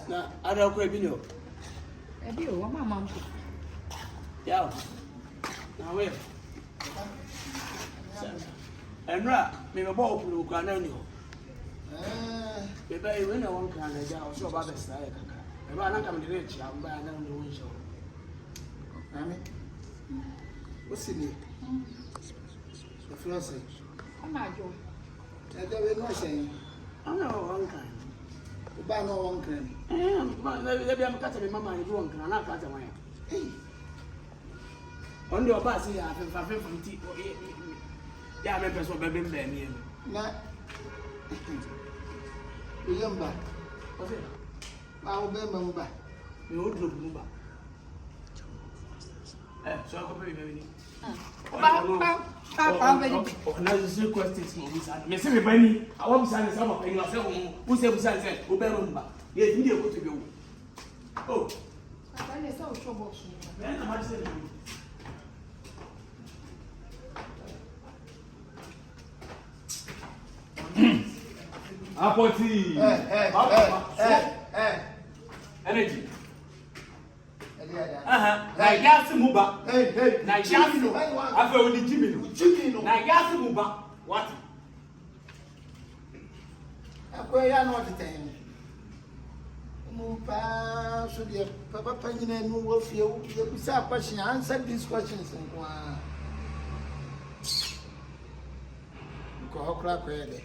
Na ada ko ebi no. Ebi o wa mama mpo. Ya. Na we. Enra me be bo opulu kwa na ni ho. Bebe e we na won kan na ja o so ba be sa ya kaka. E ba na kam de re chi am ba na ndo won show. Mami. What's it? The flossy. I'm not doing. I don't know saying. I know one kind. The bar no one kind. Maybe I'm cutting mamma and one can not cut away. On your bus, you have 50. Yeah, members of Baby Benny. Not. Remember. What's it? I'll remember. You would look Mumba. So I'll be very. Now you see questions mo bisa. Me say me bani, I want bisa say ma penga say who say bisa say o be rumba. Ye video go to be wo. Oh. Papa ne say o show box. Ben na ma say. Apoti. Energy. Na yasi muba. Na yasi no. Afa odi jimi no. Na yasi muba. What? Akwa ya no teten. Muba so de papa panyina no wo fie wo bisa question answer these questions nko a. Ko hokra ko yede.